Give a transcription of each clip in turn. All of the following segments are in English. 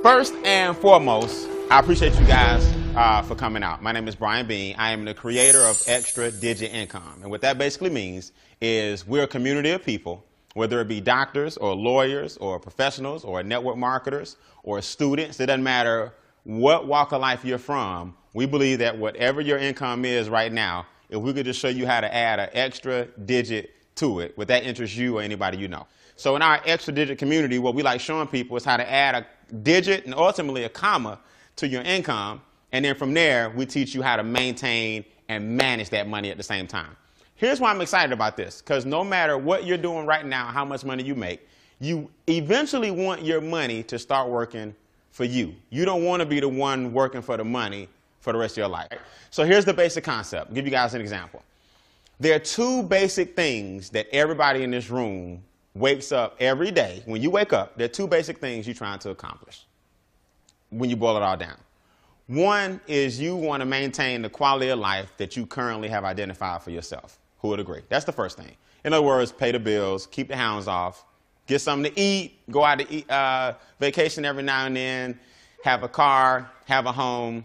First and foremost, I appreciate you guys for coming out. My name is Brian Bean. I am the creator of Extra Digit Income. And what that basically means is we're a community of people, whether it be doctors or lawyers or professionals or network marketers or students. It doesn't matter what walk of life you're from. We believe that whatever your income is right now, if we could just show you how to add an extra digit to it, would that interest you or anybody you know? So in our extra digit community, what we like showing people is how to add a digit and ultimately a comma to your income. And then from there, we teach you how to maintain and manage that money at the same time. Here's why I'm excited about this, because no matter what you're doing right now, how much money you make, you eventually want your money to start working for you. You don't want to be the one working for the money for the rest of your life. So here's the basic concept. I'll give you guys an example. There are two basic things that everybody in this room wakes up every day. When you wake up, there are two basic things you're trying to accomplish when you boil it all down. One is you want to maintain the quality of life that you currently have identified for yourself. Who would agree? That's the first thing. In other words, pay the bills, keep the hounds off, get something to eat, go out to eat, vacation every now and then, have a car, have a home.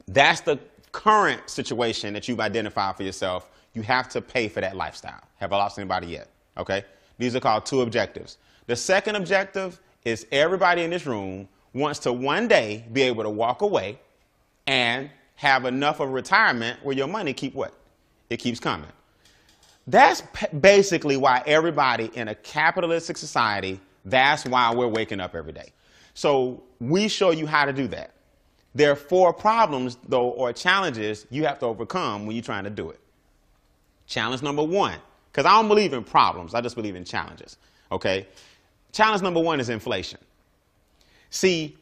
That's the current situation that you've identified for yourself. You have to pay for that lifestyle. Have I lost anybody yet? Okay? These are called two objectives. The second objective is everybody in this room wants to one day be able to walk away and have enough of retirement where your money keep what? It keeps coming. That's basically why everybody in a capitalistic society, that's why we're waking up every day. So we show you how to do that. There are 4 problems, though, or challenges you have to overcome when you're trying to do it. Challenge number 1, because I don't believe in problems, I just believe in challenges, okay? Challenge number 1 is inflation. See,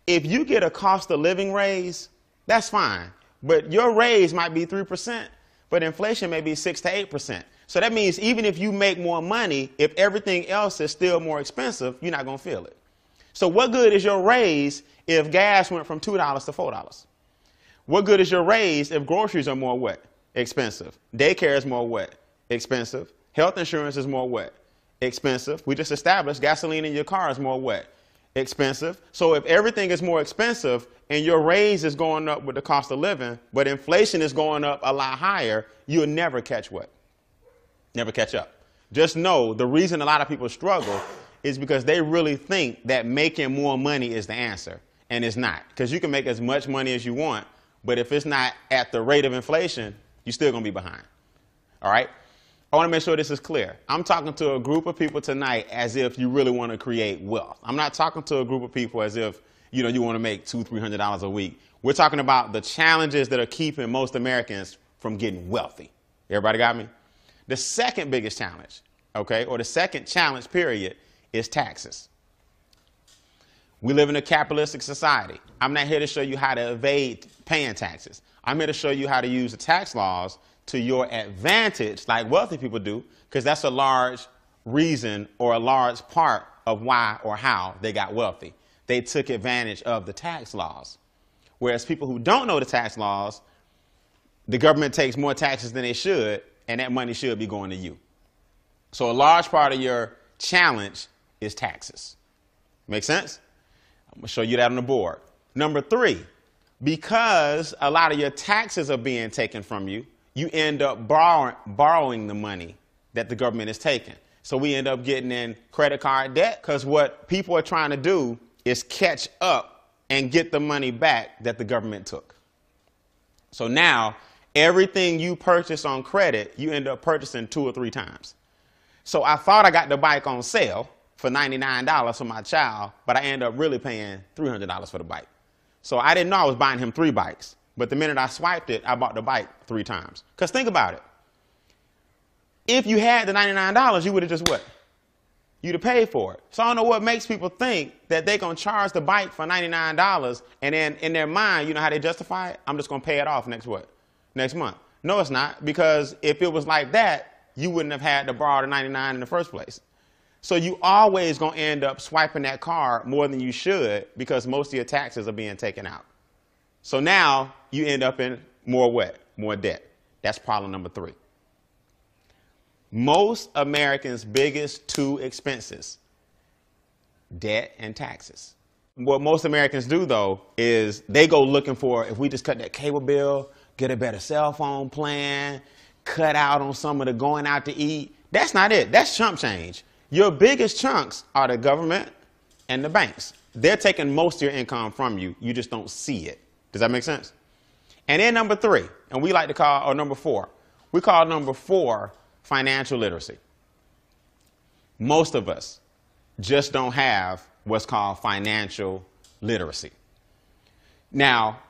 if you get a cost of living raise, that's fine, but your raise might be 3%, but inflation may be 6 to 8%. So that means even if you make more money, if everything else is still more expensive, you're not going to feel it. So what good is your raise if gas went from $2 to $4? What good is your raise if groceries are more what? Expensive. Daycare is more what? Expensive. Health insurance is more what? Expensive. We just established gasoline in your car is more what? Expensive. So if everything is more expensive and your raise is going up with the cost of living, but inflation is going up a lot higher, you'll never catch what? Never catch up. Just know the reason a lot of people struggle is because they really think that making more money is the answer, and it's not. Because you can make as much money as you want, but if it's not at the rate of inflation, you're still going to be behind. All right? I want to make sure this is clear. I'm talking to a group of people tonight as if you really want to create wealth. I'm not talking to a group of people as if, you want to make $200, $300 a week. We're talking about the challenges that are keeping most Americans from getting wealthy. Everybody got me? The second biggest challenge, okay, or the second challenge period is taxes. We live in a capitalistic society. I'm not here to show you how to evade paying taxes. I'm here to show you how to use the tax laws to your advantage, like wealthy people do, because that's a large reason or a large part of why or how they got wealthy. They took advantage of the tax laws. Whereas people who don't know the tax laws, the government takes more taxes than they should, and that money should be going to you. So a large part of your challenge is taxes. Make sense? I'm going to show you that on the board. Number 3, because a lot of your taxes are being taken from you, you end up borrowing the money that the government is taking. So we end up getting in credit card debt because what people are trying to do is catch up and get the money back that the government took. So now everything you purchase on credit, you end up purchasing 2 or 3 times. So I thought I got the bike on sale for $99 for my child, but I end up really paying $300 for the bike. So I didn't know I was buying him 3 bikes. But the minute I swiped it, I bought the bike 3 times. Because think about it. If you had the $99, you would have just what? You'd have paid for it. So I don't know what makes people think that they're going to charge the bike for $99 and then in their mind, you know how they justify it? I'm just going to pay it off next what? Next month. No, it's not. Because if it was like that, you wouldn't have had to borrow the $99 in the first place. So you always going to end up swiping that card more than you should because most of your taxes are being taken out. So now you end up in more what? More debt. That's problem number 3. Most Americans' biggest 2 expenses, debt and taxes. What most Americans do, though, is they go looking for, if we just cut that cable bill, get a better cell phone plan, cut out on some of the going out to eat. That's not it. That's chump change. Your biggest chunks are the government and the banks. They're taking most of your income from you. You just don't see it. Does that make sense? And then number three, and we like to call, or number four, we call number four financial literacy. Most of us just don't have what's called financial literacy. Now,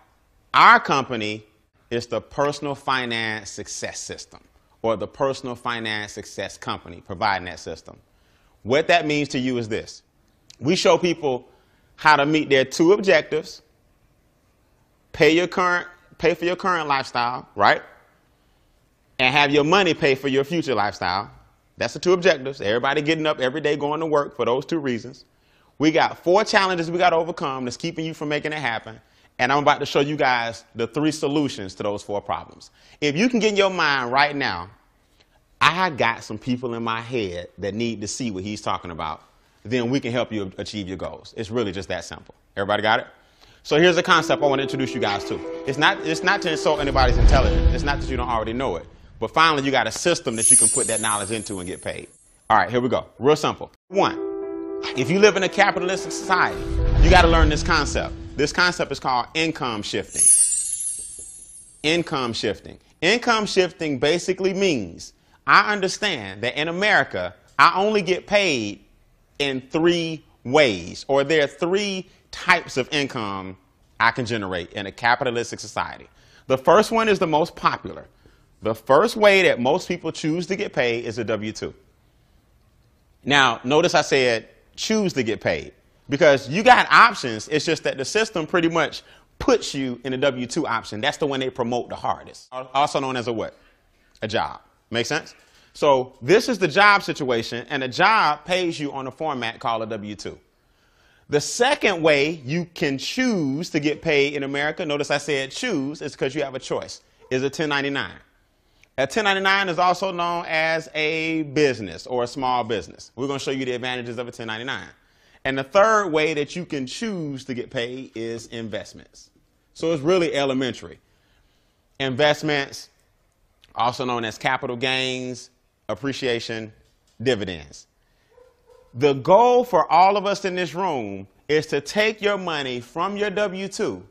our company is the Personal Finance Success System, or the Personal Finance Success Company providing that system. What that means to you is this. We show people how to meet their two objectives, pay for your current lifestyle, right? And have your money pay for your future lifestyle. That's the two objectives. Everybody getting up every day going to work for those two reasons. We got 4 challenges we got to overcome that's keeping you from making it happen. And I'm about to show you guys the 3 solutions to those 4 problems. If you can get in your mind right now, I got some people in my head that need to see what he's talking about, then we can help you achieve your goals. It's really just that simple. Everybody got it? So here's a concept I want to introduce you guys to. It's not to insult anybody's intelligence. It's not that you don't already know it. But finally, you got a system that you can put that knowledge into and get paid. All right, here we go. Real simple. 1, if you live in a capitalistic society, you got to learn this concept. This concept is called income shifting. Income shifting. Income shifting basically means I understand that in America, I only get paid in 3 ways, or there are 3 types of income I can generate in a capitalistic society. The first one is the most popular. The first way that most people choose to get paid is a W-2. Now, notice I said choose to get paid because you got options. It's just that the system pretty much puts you in a W-2 option. That's the one they promote the hardest. Also known as a what? A job. Make sense? So this is the job situation, and a job pays you on a format called a W-2. The second way you can choose to get paid in America, notice I said choose, is because you have a choice, is a 1099. A 1099 is also known as a business or a small business. We're going to show you the advantages of a 1099. And the third way that you can choose to get paid is investments. So it's really elementary. Investments, also known as capital gains, appreciation, dividends. The goal for all of us in this room is to take your money from your W-2,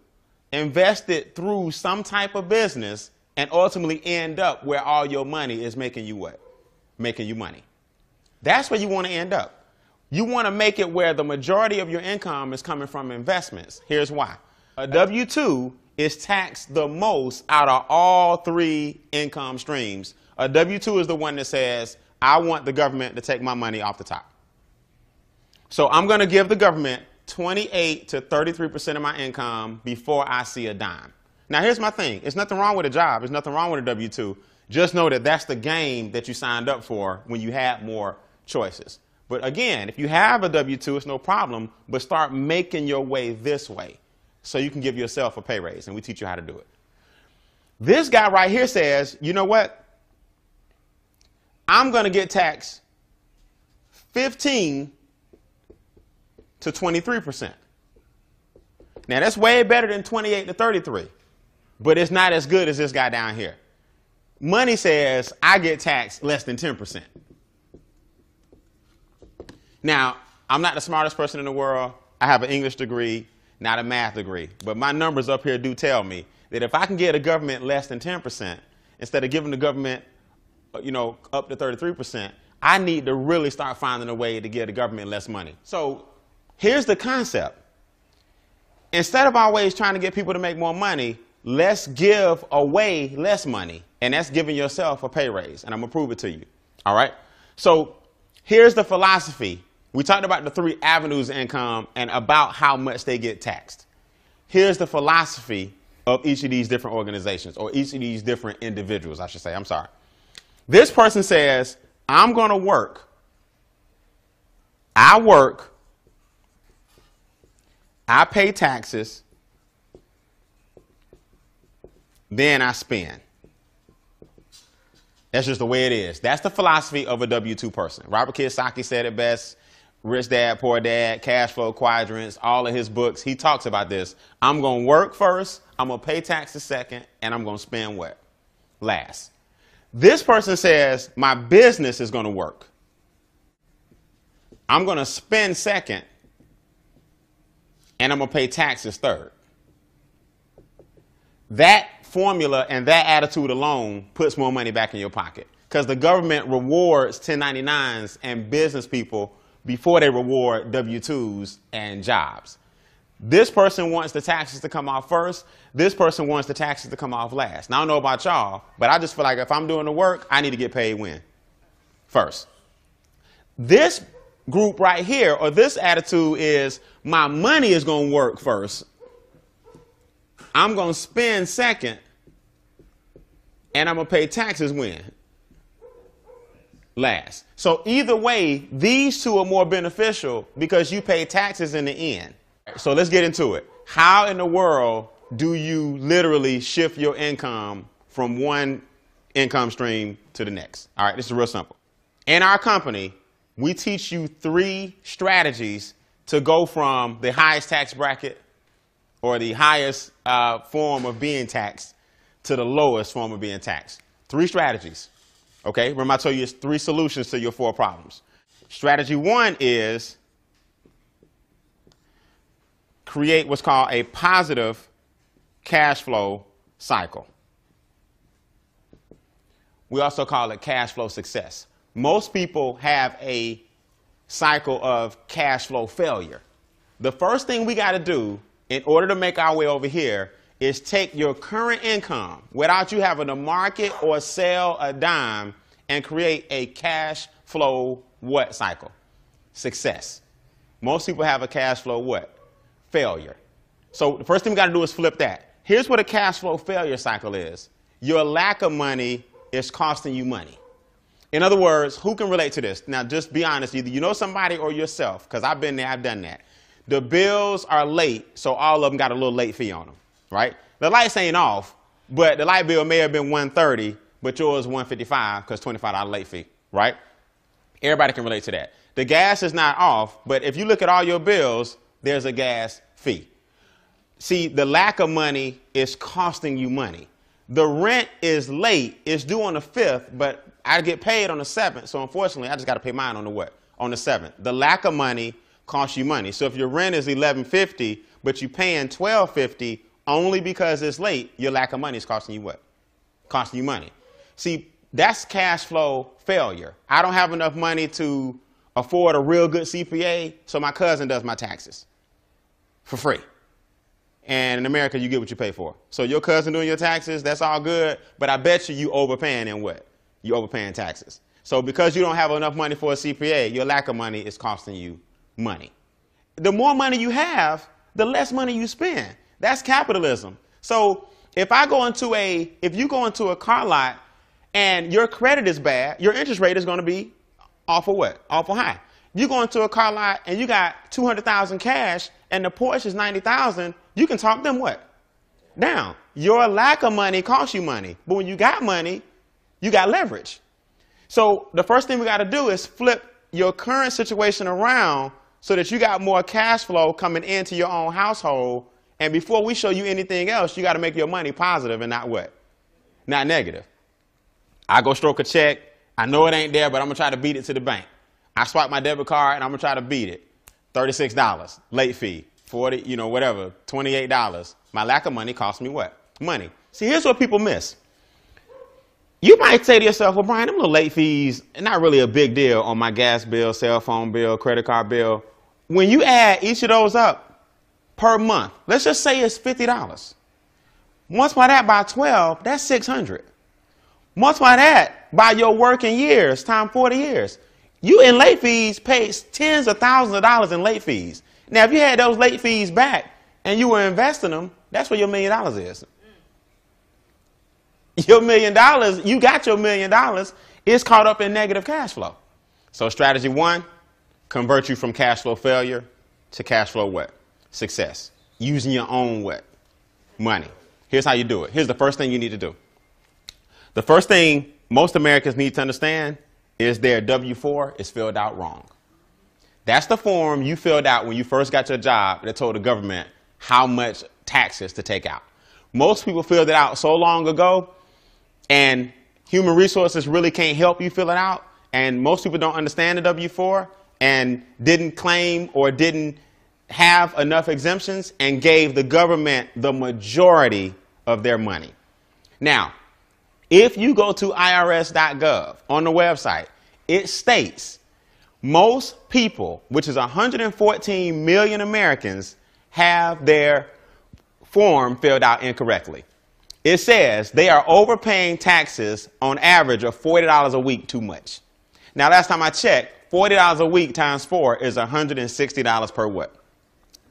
invest it through some type of business, and ultimately end up where all your money is making you what? Making you money. That's where you want to end up. You want to make it where the majority of your income is coming from investments. Here's why. A W-2 is taxed the most out of all 3 income streams. A W-2 is the one that says, I want the government to take my money off the top. So I'm going to give the government 28 to 33% of my income before I see a dime. Now, here's my thing. There's nothing wrong with a job. There's nothing wrong with a W-2. Just know that that's the game that you signed up for when you had more choices. But again, if you have a W-2, it's no problem. But start making your way this way so you can give yourself a pay raise. And we teach you how to do it. This guy right here says, you know what? I'm going to get taxed 15 to 23%. Now, that's way better than 28 to 33. But it's not as good as this guy down here. Money says I get taxed less than 10%. Now, I'm not the smartest person in the world. I have an English degree, not a math degree. But my numbers up here do tell me that if I can get a government less than 10%, instead of giving the government, up to 33%, I need to really start finding a way to give the government less money. So here's the concept. Instead of always trying to get people to make more money, let's give away less money, and that's giving yourself a pay raise, and I'm going to prove it to you. All right? So here's the philosophy. We talked about the 3 avenues of income and about how much they get taxed. Here's the philosophy of each of these different organizations, or each of these different individuals, I should say. I'm sorry. This person says, I'm going to work. I work. I pay taxes. Then I spend. That's just the way it is. That's the philosophy of a W-2 person. Robert Kiyosaki said it best. Rich Dad, Poor Dad, Cash Flow Quadrants, all of his books, he talks about this. I'm going to work first, I'm going to pay taxes second, and I'm going to spend what? Last. This person says, my business is going to work. I'm going to spend second, and I'm going to pay taxes third. That formula and that attitude alone puts more money back in your pocket, because the government rewards 1099s and business people before they reward W-2s and jobs. This person wants the taxes to come off first. This person wants the taxes to come off last. Now, I don't know about y'all, but I just feel like if I'm doing the work, I need to get paid when? First. This group right here, or this attitude is, my money is going to work first. I'm going to spend second, and I'm going to pay taxes when? Last. So either way, these two are more beneficial because you pay taxes in the end. So let's get into it. How in the world do you literally shift your income from one income stream to the next? All right, this is real simple. In our company, we teach you 3 strategies to go from the highest tax bracket or the highest form of being taxed to the lowest form of being taxed. 3 strategies. Okay, remember I told you it's 3 solutions to your 4 problems. Strategy 1 is create what's called a positive cash flow cycle. We also call it cash flow success. Most people have a cycle of cash flow failure. The first thing we got to do in order to make our way over here is take your current income without you having to market or sell a dime and create a cash flow what cycle? Success. Most people have a cash flow what? Failure. So the first thing we got to do is flip that. Here's what a cash flow failure cycle is. Your lack of money is costing you money. In other words, who can relate to this? Now, just be honest. Either you know somebody or yourself, because I've been there, I've done that. The bills are late, so all of them got a little late fee on them, right? The lights ain't off, but the light bill may have been $130, but yours $155 because $25 late fee, right? Everybody can relate to that. The gas is not off, but if you look at all your bills, there's a gas fee. See, the lack of money is costing you money. The rent is late. It's due on the 5th, but I get paid on the 7th. So unfortunately, I just got to pay mine on the what? On the 7th. The lack of money costs you money. So if your rent is $11.50, but you're paying $12.50 only because it's late, your lack of money is costing you what? Costing you money. See, that's cash flow failure. I don't have enough money to afford a real good CPA, so my cousin does my taxes for free. And in America, you get what you pay for. So your cousin doing your taxes, that's all good, but I bet you overpaying in what? You overpaying taxes. So because you don't have enough money for a CPA, your lack of money is costing you money. The more money you have, the less money you spend. That's capitalism. So if you go into a car lot and your credit is bad, your interest rate is going to be awful what? Awful high. You go into a car lot and you got $200,000 cash and the Porsche is $90,000, you can talk them what? Down. Your lack of money costs you money. But when you got money, you got leverage. So the first thing we got to do is flip your current situation around so that you got more cash flow coming into your own household. And before we show you anything else, you got to make your money positive and not what? Not negative. I go stroke a check. I know it ain't there, but I'm going to try to beat it to the bank. I swipe my debit card and I'm going to try to beat it. $36, late fee, 40, you know, whatever, $28. My lack of money costs me what? Money. See, here's what people miss. You might say to yourself, well, Brian, them little late fees are not really a big deal on my gas bill, cell phone bill, credit card bill. When you add each of those up per month, let's just say it's $50. Multiply that by 12, that's $600. Multiply that by your working years, times 40 years. You in late fees pay tens of thousands of dollars in late fees. Now, if you had those late fees back and you were investing them, that's where your $1 million is. Your $1 million, you got your $1 million, is caught up in negative cash flow. So strategy 1, convert you from cash flow failure to cash flow what? Success. Using your own what? Money. Here's how you do it. Here's the first thing you need to do. The first thing most Americans need to understand is their W-4 is filled out wrong. That's the form you filled out when you first got your job that told the government how much taxes to take out. Most people filled it out so long ago, and human resources really can't help you fill it out. And most people don't understand the W-4 and didn't claim or didn't have enough exemptions and gave the government the majority of their money. Now, if you go to irs.gov on the website, it states most people, which is 114 million Americans, have their form filled out incorrectly. It says they are overpaying taxes on average of $40 a week too much. Now, last time I checked, $40 a week times 4 is $160 per what?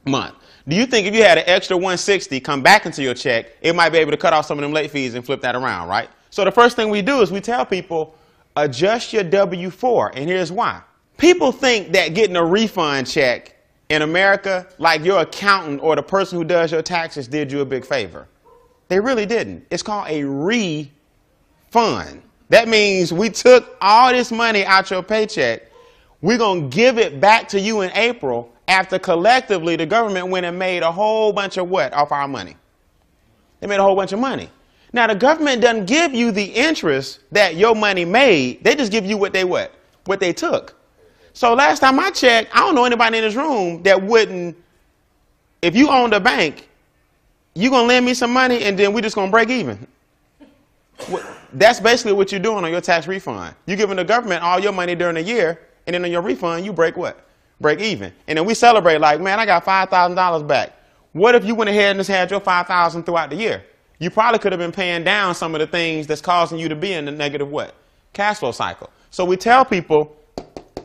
Month. Do you think if you had an extra $160 come back into your check, it might be able to cut off some of them late fees and flip that around, right? So the first thing we do is we tell people, adjust your W-4, and here's why. People think that getting a refund check in America, like your accountant or the person who does your taxes did you a big favor. They really didn't. It's called a refund. That means we took all this money out your paycheck. We're going to give it back to you in April after collectively the government went and made a whole bunch of what off our money? They made a whole bunch of money. Now, the government doesn't give you the interest that your money made. They just give you what they took. So last time I checked, I don't know anybody in this room that wouldn't, if you owned a bank, you going to lend me some money and then we just going to break even. That's basically what you're doing on your tax refund. You're giving the government all your money during the year, and then on your refund, you break what? Break even. And then we celebrate like, man, I got $5,000 back. What if you went ahead and just had your $5,000 throughout the year? You probably could have been paying down some of the things that's causing you to be in the negative what? Cash flow cycle. So we tell people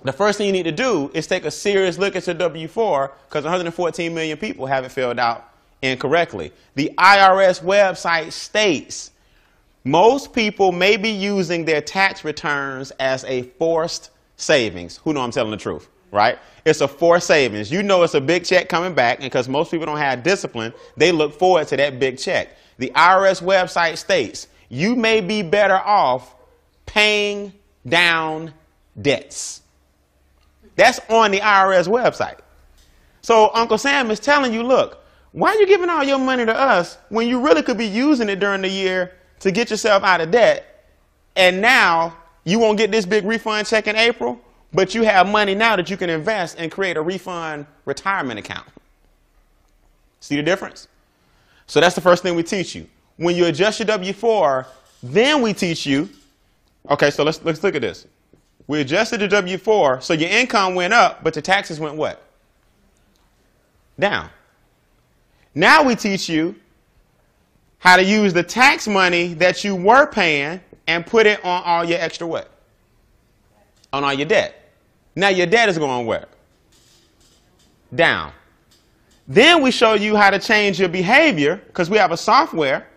the first thing you need to do is take a serious look at your W-4 because 114 million people have it filled out incorrectly. The IRS website states most people may be using their tax returns as a forced savings. Who know I'm telling the truth, right? It's a forced savings. You know it's a big check coming back, and because most people don't have discipline, they look forward to that big check. The IRS website states you may be better off paying down debts. That's on the IRS website. So Uncle Sam is telling you, look, why are you giving all your money to us when you really could be using it during the year to get yourself out of debt? And now you won't get this big refund check in April, but you have money now that you can invest and create a refund retirement account. See the difference? So that's the first thing we teach you. When you adjust your W-4, then we teach you, okay, so let's look at this. We adjusted the W-4, so your income went up, but your taxes went what? Down. Now we teach you how to use the tax money that you were paying and put it on all your extra what? On all your debt. Now your debt is going where? Down. Then we show you how to change your behavior because we have a software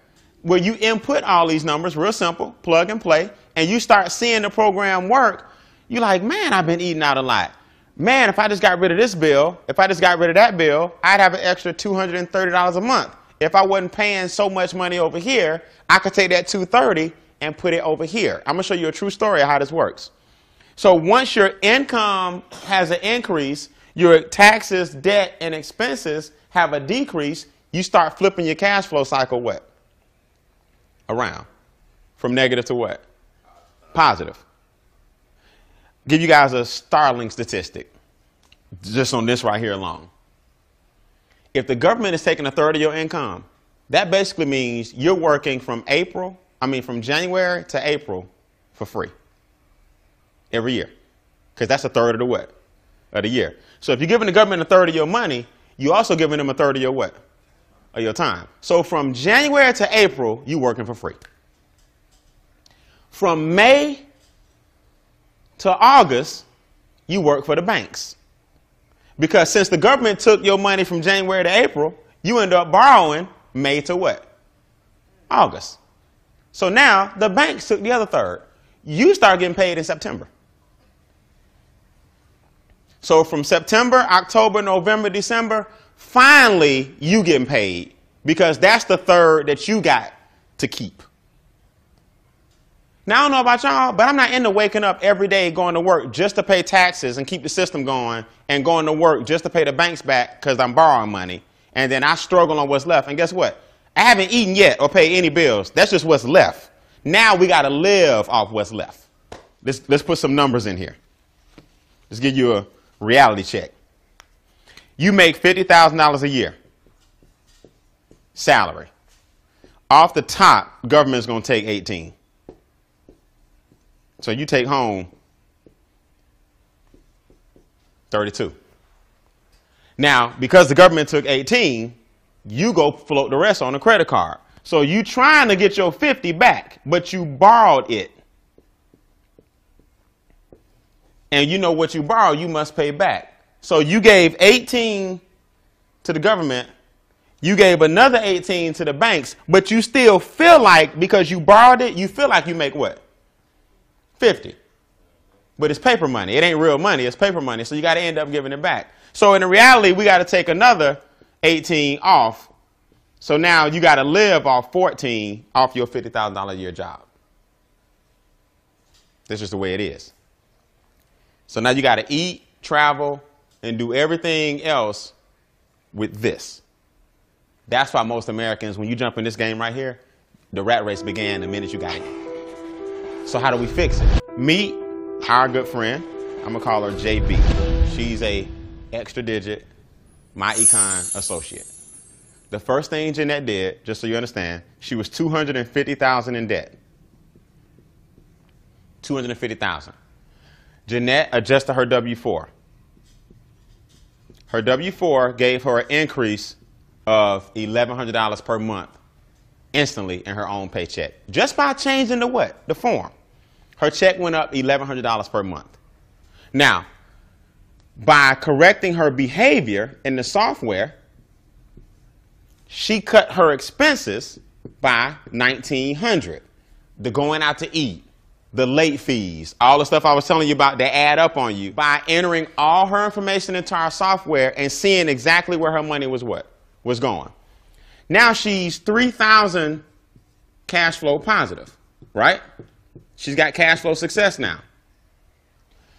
where you input all these numbers, real simple, plug and play, and you start seeing the program work. You're like, man, I've been eating out a lot. Man, if I just got rid of this bill, if I just got rid of that bill, I'd have an extra $230 a month. If I wasn't paying so much money over here, I could take that $230 and put it over here. I'm going to show you a true story of how this works. So once your income has an increase, your taxes, debt, and expenses have a decrease, you start flipping your cash flow cycle what? Around. From negative to what? Positive. Give you guys a startling statistic just on this right here alone. If the government is taking a third of your income, that basically means you're working from January to April for free every year, because that's a third of the what? Of the year. So if you're giving the government a third of your money, you're also giving them a third of your what? Of your time. So from January to April, you're working for free. From May to August, you work for the banks. Because since the government took your money from January to April, you end up borrowing May to what? August. So now the banks took the other third. You start getting paid in September. So from September, October, November, December, finally you getting paid because that's the third that you got to keep. Now, I don't know about y'all, but I'm not into waking up every day going to work just to pay taxes and keep the system going and going to work just to pay the banks back because I'm borrowing money. And then I struggle on what's left. And guess what? I haven't eaten yet or paid any bills. That's just what's left. Now we got to live off what's left. Let's put some numbers in here. Let's give you a reality check. You make $50,000 a year salary. Off the top, government's going to take 18. So you take home 32. Now, because the government took 18, you go float the rest on a credit card. So you trying to get your 50 back, but you borrowed it. And you know what you borrow, you must pay back. So you gave 18 to the government. You gave another 18 to the banks, but you still feel like, because you borrowed it, you feel like you make what? 50. But it's paper money. It ain't real money. It's paper money. So you got to end up giving it back. So in reality, we got to take another 18 off. So now you got to live off 14 off your $50,000 a year job. That's just the way it is. So now you got to eat, travel, and do everything else with this. That's why most Americans, when you jump in this game right here, the rat race began the minute you got in. So how do we fix it? Meet our good friend. I'm going to call her JB. She's a extra digit myEcon associate. The first thing Jeanette did, just so you understand, she was $250,000 in debt. $250,000. Jeanette adjusted her W-4. Her W-4 gave her an increase of $1,100 per month instantly in her own paycheck. Just by changing the what? The form. Her check went up $1,100 per month. Now, by correcting her behavior in the software, she cut her expenses by $1,900. The going out to eat, the late fees, all the stuff I was telling you about that add up on you. By entering all her information into our software and seeing exactly where her money was going. Now she's $3,000 cash flow positive, right? She's got cash flow success now.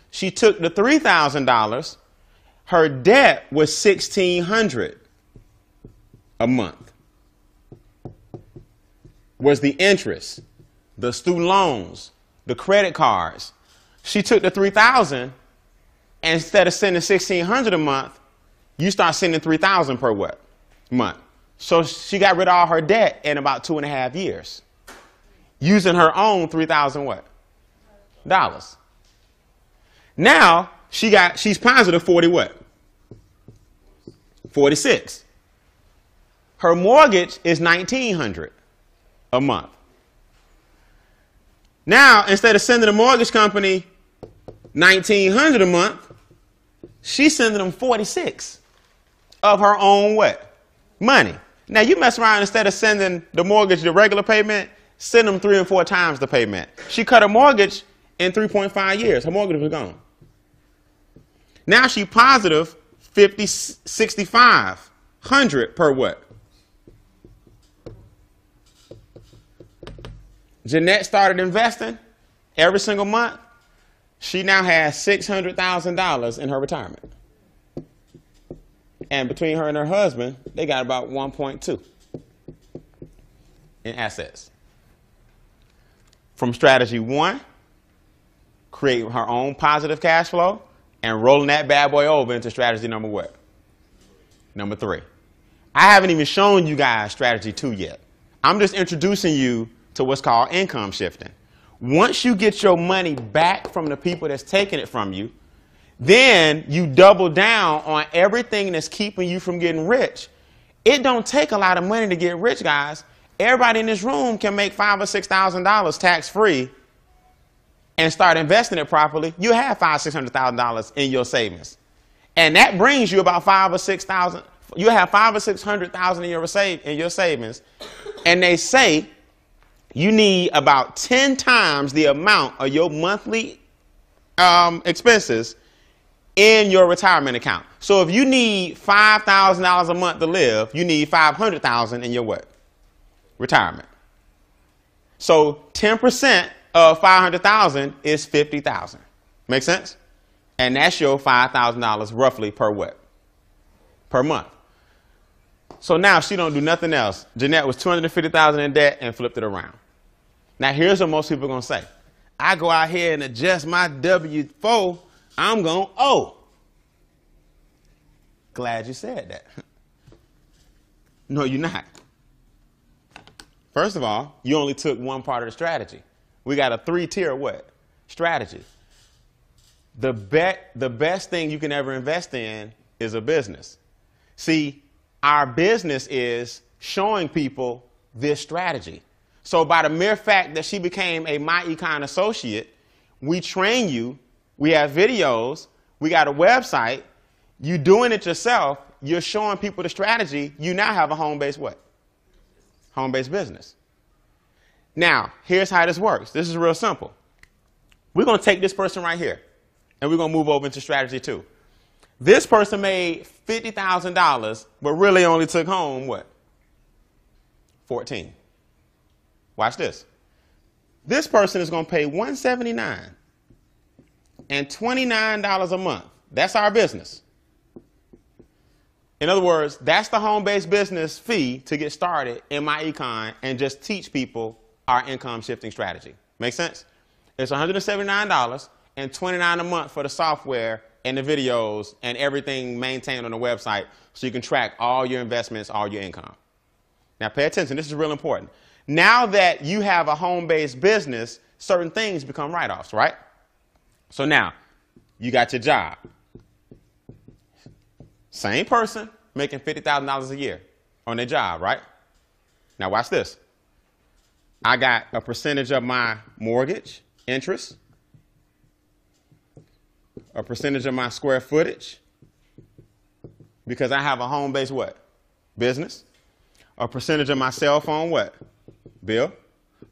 She took the $3,000. Her debt was $1,600 a month. Was the interest, the student loans, the credit cards. She took the $3,000, and instead of sending $1,600 a month, you start sending $3,000 per what? Month. So she got rid of all her debt in about 2.5 years, using her own $3,000 what? Dollars. Now she's positive 40 what? 46. Her mortgage is $1,900 a month. Now, instead of sending the mortgage company $1,900 a month, she's sending them 46 of her own what? Money. Now, you mess around, instead of sending the mortgage the regular payment, send them 3 and 4 times the payment. She cut her mortgage in 3.5 years. Her mortgage was gone. Now she positive 50, 65, 100 per what? Jeanette started investing every single month. She now has $600,000 in her retirement. And between her and her husband, they got about 1.2 in assets. From strategy 1, create her own positive cash flow and rolling that bad boy over into strategy number what? Number 3. I haven't even shown you guys strategy 2 yet. I'm just introducing you to what's called income shifting. Once you get your money back from the people that's taking it from you, then you double down on everything that's keeping you from getting rich. It don't take a lot of money to get rich, guys. Everybody in this room can make $5,000 or $6,000 tax-free and start investing it properly. You have $500,000 or $600,000 in your savings, and that brings you about $5,000 or $6,000. You have $500,000 or $600,000 in your savings, and they say you need about 10 times the amount of your monthly expenses in your retirement account. So if you need $5,000 a month to live, you need $500,000 in your what? Retirement. So 10% of 500,000 is 50,000. Make sense? And that's your $5,000 roughly per what? Per month. So now she don't do nothing else. Jeanette was $250,000 in debt and flipped it around. Now here's what most people are going to say. I go out here and adjust my W-4, I'm going to owe. Glad you said that. No, you're not. First of all, you only took one part of the strategy. We got a 3-tier what? Strategy. The best thing you can ever invest in is a business. See, our business is showing people this strategy. So by the mere fact that she became a myEcon associate, we train you, we have videos, we got a website, you doing it yourself, you're showing people the strategy, you now have a home-based what? Home-based business. Now, here's how this works. This is real simple. We're going to take this person right here, and we're going to move over into strategy 2. This person made $50,000, but really only took home what? 14. Watch this. This person is going to pay $179 and $29 a month. That's our business. In other words, that's the home-based business fee to get started in myEcon and just teach people our income shifting strategy. Make sense? It's $179 and $29 a month for the software and the videos and everything maintained on the website so you can track all your investments, all your income. Now pay attention, this is real important. Now that you have a home-based business, certain things become write-offs, right? So now, you got your job. Same person making $50,000 a year on their job, right? Now watch this. I got a percentage of my mortgage, interest, a percentage of my square footage, because I have a home-based what? Business. A percentage of my cell phone what? Bill.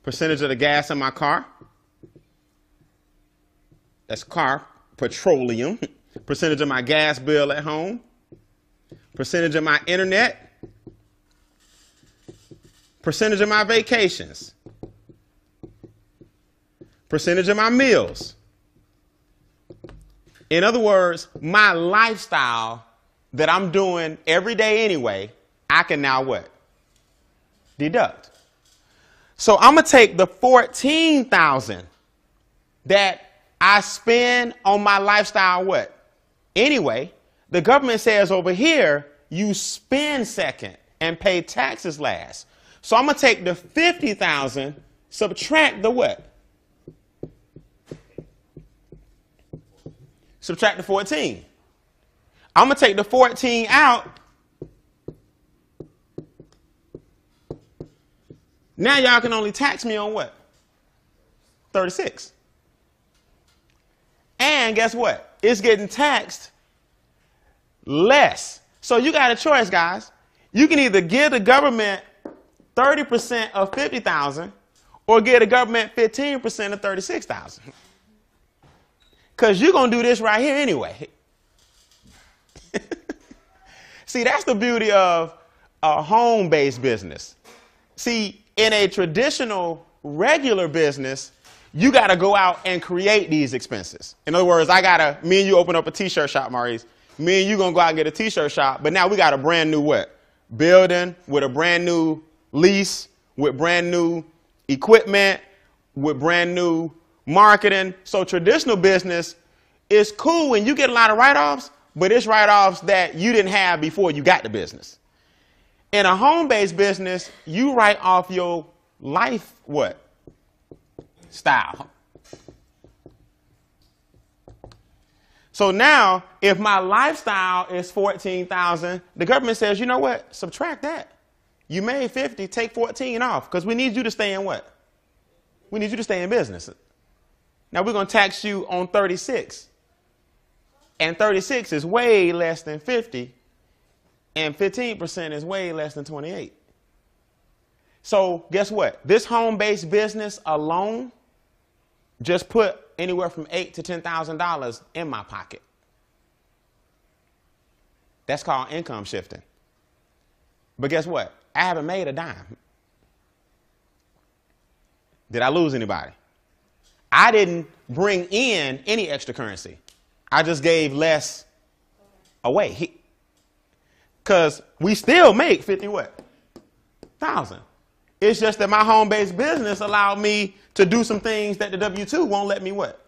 Percentage of the gas in my car. That's car, petroleum. Percentage of my gas bill at home. Percentage of my internet. Percentage of my vacations. Percentage of my meals. In other words, my lifestyle that I'm doing every day anyway, I can now what? Deduct. So I'm going to take the $14,000 that I spend on my lifestyle what? Anyway, the government says over here, you spend second and pay taxes last. So I'm going to take the $50,000, subtract the what? Subtract the 14. I'm going to take the 14 out. Now y'all can only tax me on what? 36. And guess what? It's getting taxed less. So you got a choice, guys. You can either give the government 30% of 50,000 or give the government 15% of 36,000. Because you're going to do this right here anyway. See, that's the beauty of a home-based business. See, in a traditional, regular business, you got to go out and create these expenses. In other words, me and you open up a t-shirt shop, Maurice. Me and you going to go out and get a t-shirt shop. But now we got a brand new what? Building with a brand new lease, with brand new equipment, with brand new marketing. So traditional business is cool when you get a lot of write-offs, but it's write-offs that you didn't have before you got the business. In a home-based business, you write off your life what? Style. So now, if my lifestyle is 14,000, the government says, you know what? Subtract that. You made 50, take 14 off, because we need you to stay in what? We need you to stay in business. Now we're going to tax you on 36. And 36 is way less than 50. And 15% is way less than 28. So guess what? This home-based business alone just put anywhere from $8,000 to $10,000 in my pocket. That's called income shifting. But guess what? I haven't made a dime. Did I lose anybody? I didn't bring in any extra currency. I just gave less away. Because we still make 50 what? Thousand. It's just that my home-based business allowed me to do some things that the W-2 won't let me what?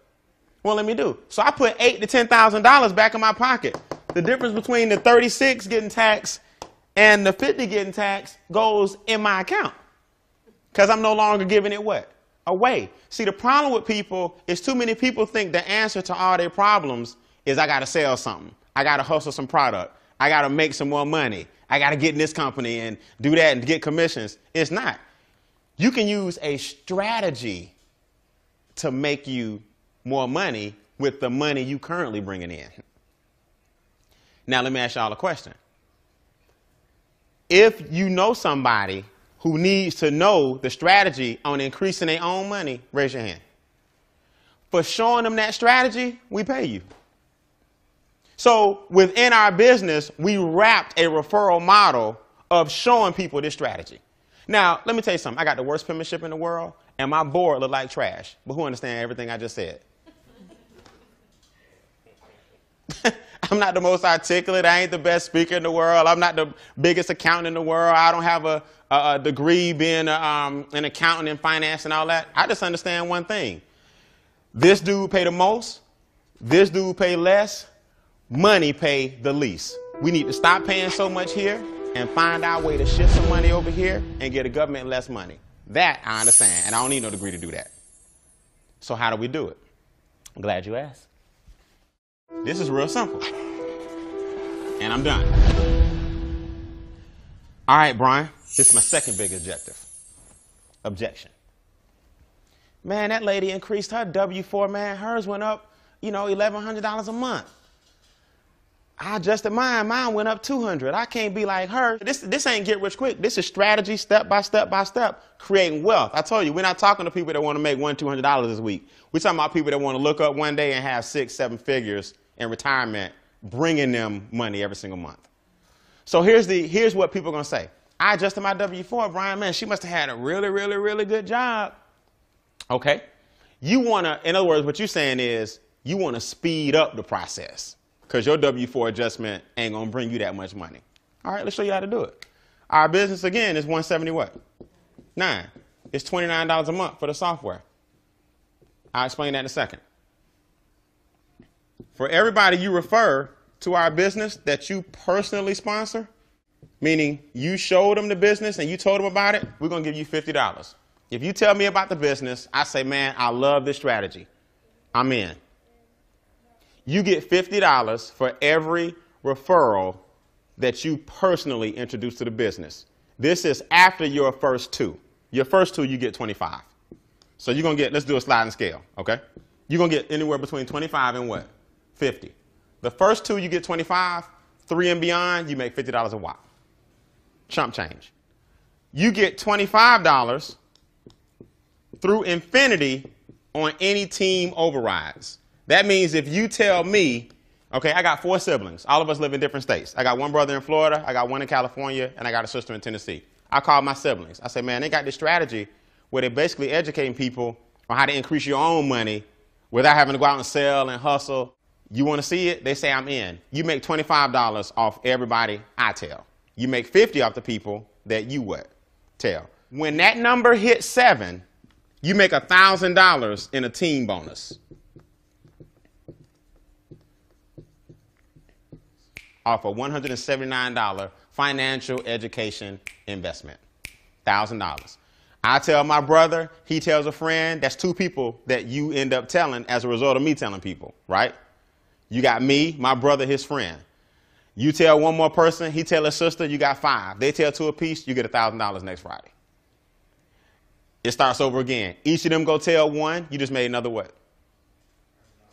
Won't let me do. So I put $8,000 to $10,000 back in my pocket. The difference between the 36 getting taxed and the 50 getting taxed goes in my account. Because I'm no longer giving it what? Away. See, the problem with people is too many people think the answer to all their problems is I got to sell something. I got to hustle some product. I got to make some more money. I got to get in this company and do that and get commissions. It's not. You can use a strategy to make you more money with the money you currently bringing in. Now, let me ask y'all a question. If you know somebody who needs to know the strategy on increasing their own money, raise your hand. For showing them that strategy, we pay you. So within our business, we wrapped a referral model of showing people this strategy. Now, let me tell you something. I got the worst penmanship in the world, and my board look like trash. But who understands everything I just said? I'm not the most articulate. I ain't the best speaker in the world. I'm not the biggest accountant in the world. I don't have a degree being an accountant in finance and all that. I just understand one thing. This dude pay the most. This dude pay less. Money pay the least. We need to stop paying so much here and find our way to shift some money over here and get the government less money. That I understand, and I don't need no degree to do that. So how do we do it? I'm glad you asked. This is real simple. And I'm done. All right, Brian, this is my second big objection. Man, that lady increased her W-4, man. Hers went up, $1,100 a month. I adjusted mine. Mine went up $200. I can't be like her. This ain't get rich quick. This is strategy, step by step, creating wealth. I told you, we're not talking to people that want to make $200 this week. We're talking about people that want to look up one day and have 6, 7 figures in retirement, bringing them money every single month. So here's what people are going to say. I adjusted my W-4, Brian. Man, she must have had a really, really, really good job. Okay. You want to, in other words, what you're saying is you want to speed up the process. Because your W-4 adjustment ain't going to bring you that much money. All right, let's show you how to do it. Our business, again, is $170 what? 9. It's $29 a month for the software. I'll explain that in a second. For everybody you refer to our business that you personally sponsor, meaning you showed them the business and you told them about it, we're going to give you $50. If you tell me about the business, I say, man, I love this strategy. I'm in. You get $50 for every referral that you personally introduce to the business. This is after your first 2. Your first 2, you get 25. So you're going to get, let's do a sliding scale, okay? You're going to get anywhere between 25 and what? 50. The first 2, you get 25. 3 and beyond, you make $50 a whop. Chump change. You get $25 through infinity on any team overrides. That means if you tell me, okay, I got 4 siblings. All of us live in different states. I got one brother in Florida, I got one in California, and I got a sister in Tennessee. I call my siblings. I say, man, they got this strategy where they're basically educating people on how to increase your own money without having to go out and sell and hustle. You want to see it? They say I'm in. You make $25 off everybody I tell. You make 50 off the people that you what? Tell. When that number hits 7, you make $1,000 in a team bonus. Off a $179 financial education investment. $1,000. I tell my brother, he tells a friend. That's 2 people that you end up telling as a result of me telling people, right? You got me, my brother, his friend. You tell one more person, he tell his sister, you got 5. They tell 2 apiece, you get $1,000 next Friday. It starts over again. Each of them go tell 1, you just made another what?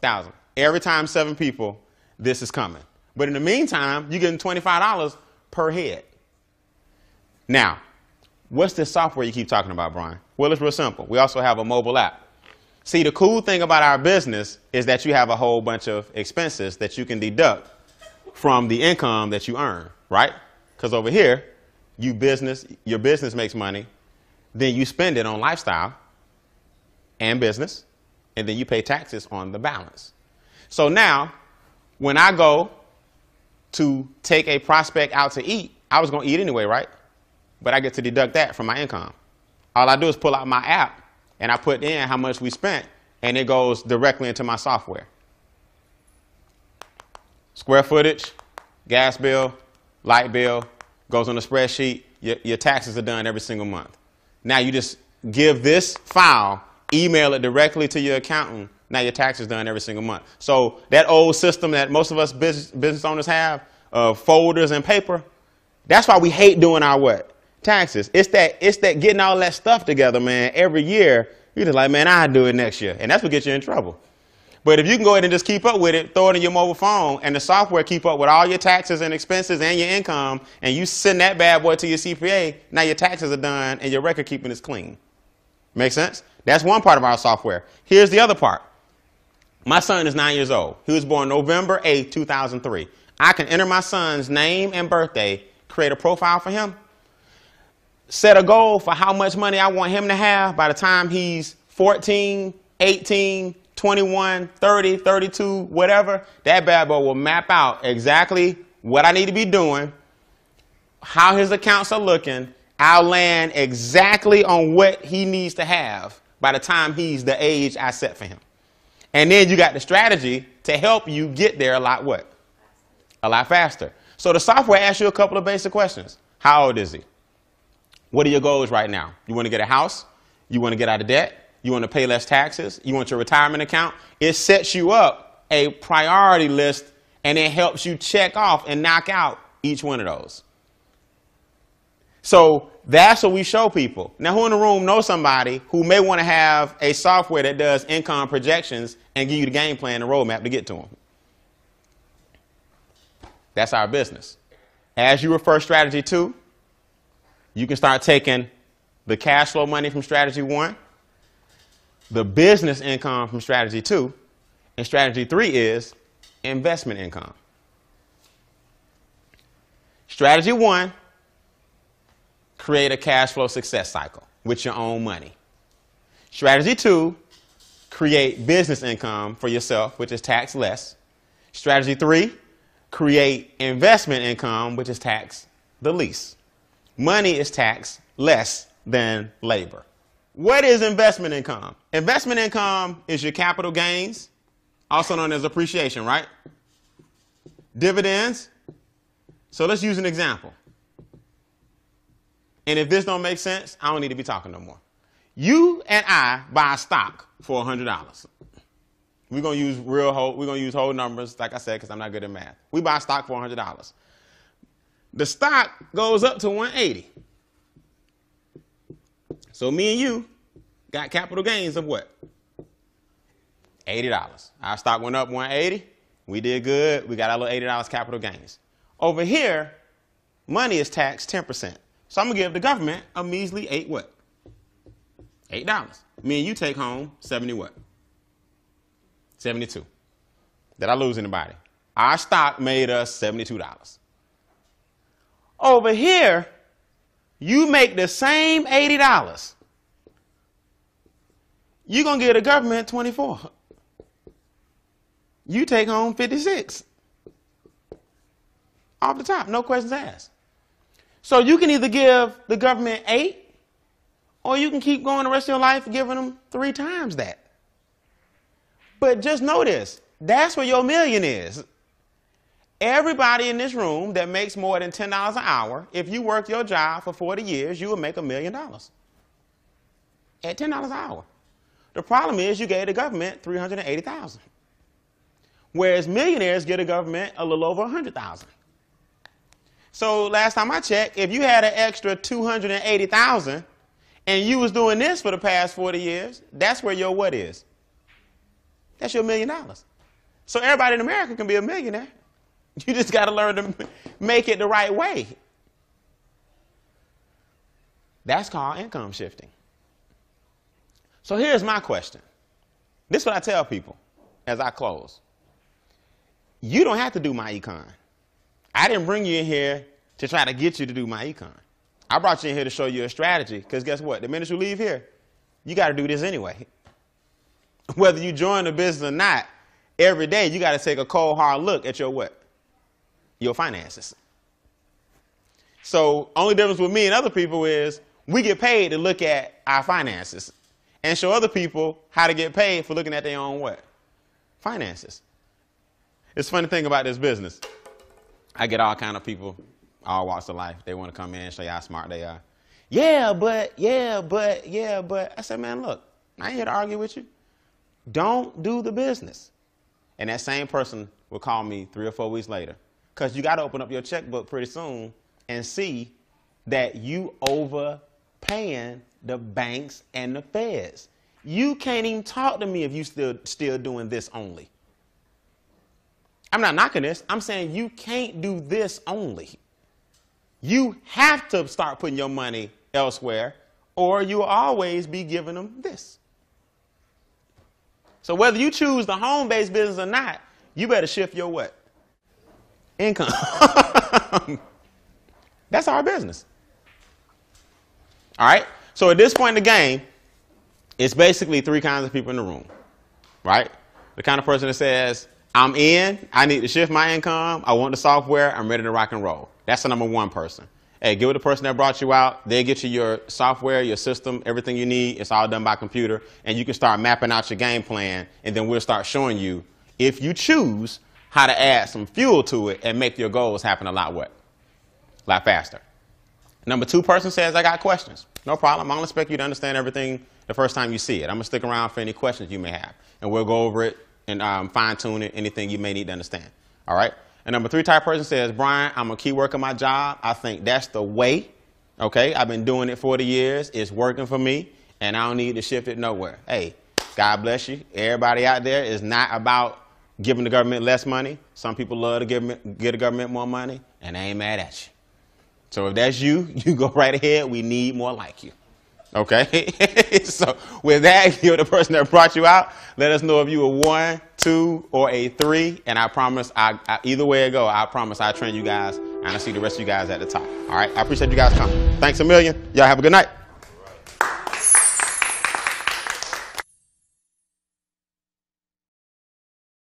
1,000. Every time 7 people, this is coming. But in the meantime, you're getting $25 per head. Now, what's this software you keep talking about, Brian? Well, it's real simple. We also have a mobile app. See, the cool thing about our business is that you have a whole bunch of expenses that you can deduct from the income that you earn, right? Because over here, your business makes money, then you spend it on lifestyle and business, and then you pay taxes on the balance. So now, when I go to take a prospect out to eat, I was going to eat anyway, right? But I get to deduct that from my income. All I do is pull out my app, and I put in how much we spent, and it goes directly into my software. Square footage, gas bill, light bill, goes on the spreadsheet. Your taxes are done every single month. Now you just give this file, email it directly to your accountant. Now your taxes done every single month. So that old system that most of us business owners have of folders and paper, that's why we hate doing our what? Taxes. It's that getting all that stuff together, man, every year. You're just like, man, I'll do it next year. And that's what gets you in trouble. But if you can go ahead and just keep up with it, throw it in your mobile phone, and the software keep up with all your taxes and expenses and your income, and you send that bad boy to your CPA, now your taxes are done and your record keeping is clean. Make sense? That's one part of our software. Here's the other part. My son is 9 years old. He was born November 8, 2003. I can enter my son's name and birthday, create a profile for him, set a goal for how much money I want him to have by the time he's 14, 18, 21, 30, 32, whatever. That bad boy will map out exactly what I need to be doing, how his accounts are looking. I'll land exactly on what he needs to have by the time he's the age I set for him. And then you got the strategy to help you get there a lot what? A lot faster. So the software asks you a couple of basic questions. How old is he? What are your goals right now? You want to get a house? You want to get out of debt? You want to pay less taxes? You want your retirement account? It sets you up a priority list, and it helps you check off and knock out each one of those. So that's what we show people. Now, who in the room knows somebody who may want to have a software that does income projections and give you the game plan and roadmap to get to them? That's our business. As you refer strategy 2, you can start taking the cash flow money from strategy 1, the business income from strategy 2, and strategy 3 is investment income. Strategy 1, create a cash flow success cycle with your own money. Strategy 2, create business income for yourself, which is tax less. Strategy 3, create investment income, which is tax the least. Money is taxed less than labor. What is investment income? Investment income is your capital gains, also known as appreciation, right? Dividends. So let's use an example. And if this don't make sense, I don't need to be talking no more. You and I buy stock for $100. We're going to use whole numbers, like I said, because I'm not good at math. We buy stock for $100. The stock goes up to 180. So me and you got capital gains of what? $80. Our stock went up 180. We did good. We got our little $80 capital gains. Over here, money is taxed 10%. So I'm going to give the government a measly $8. Me and you take home 70 what? 72. Did I lose anybody? Our stock made us $72. Over here, you make the same $80. You're going to give the government 24. You take home 56. Off the top, no questions asked. So you can either give the government 8, or you can keep going the rest of your life giving them 3 times that. But just know this, that's where your million is. Everybody in this room that makes more than $10 an hour, if you work your job for 40 years, you will make $1 million at $10 an hour. The problem is you gave the government $380,000, whereas millionaires get the government a little over $100,000. So last time I checked, if you had an extra $280,000 and you was doing this for the past 40 years, that's where your what is? That's your $1 million. So everybody in America can be a millionaire. You just got to learn to make it the right way. That's called income shifting. So here's my question. This is what I tell people as I close. You don't have to do myEcon. I didn't bring you in here to try to get you to do myEcon. I brought you in here to show you a strategy, because guess what? The minute you leave here, you got to do this anyway. whether you join the business or not, every day you got to take a cold, hard look at your what? Your finances. So only difference with me and other people is we get paid to look at our finances and show other people how to get paid for looking at their own what? Finances. It's a funny thing about this business. I get all kind of people, all walks of life. They want to come in and show you how smart they are. Yeah, but. I said, man, look, I ain't here to argue with you. Don't do the business. And that same person will call me 3 or 4 weeks later, because you got to open up your checkbook pretty soon and see that you overpaying the banks and the feds. You can't even talk to me if you still doing this only. I'm not knocking this. I'm saying you can't do this only. You have to start putting your money elsewhere, or you'll always be giving them this. So whether you choose the home-based business or not, you better shift your what? Income. That's our business. All right? So at this point in the game, it's basically 3 kinds of people in the room, right? The kind of person that says, I'm in, I need to shift my income, I want the software, I'm ready to rock and roll. That's the number 1 person. Hey, give it the person that brought you out. They'll get you your software, your system, everything you need. It's all done by computer. And you can start mapping out your game plan. And then we'll start showing you, if you choose, how to add some fuel to it and make your goals happen a lot faster. Number 2 person says, I got questions. No problem. I don't expect you to understand everything the first time you see it. I'm going to stick around for any questions you may have. And we'll go over it and fine tune it, anything you may need to understand. All right? And number 3 type person says, Brian, I'm going to keep working my job. I think that's the way. Okay, I've been doing it 40 years. It's working for me, and I don't need to shift it nowhere. Hey, God bless you. Everybody out there is not about giving the government less money. Some people love to give the government more money, and I ain't mad at you. So if that's you, you go right ahead. We need more like you. Okay? So with that, you're the person that brought you out. Let us know if you were 1, 2, or a 3. And I promise, either way it go, I promise I'll train you guys. And I'll see the rest of you guys at the top. All right? I appreciate you guys coming. Thanks a million. Y'all have a good night.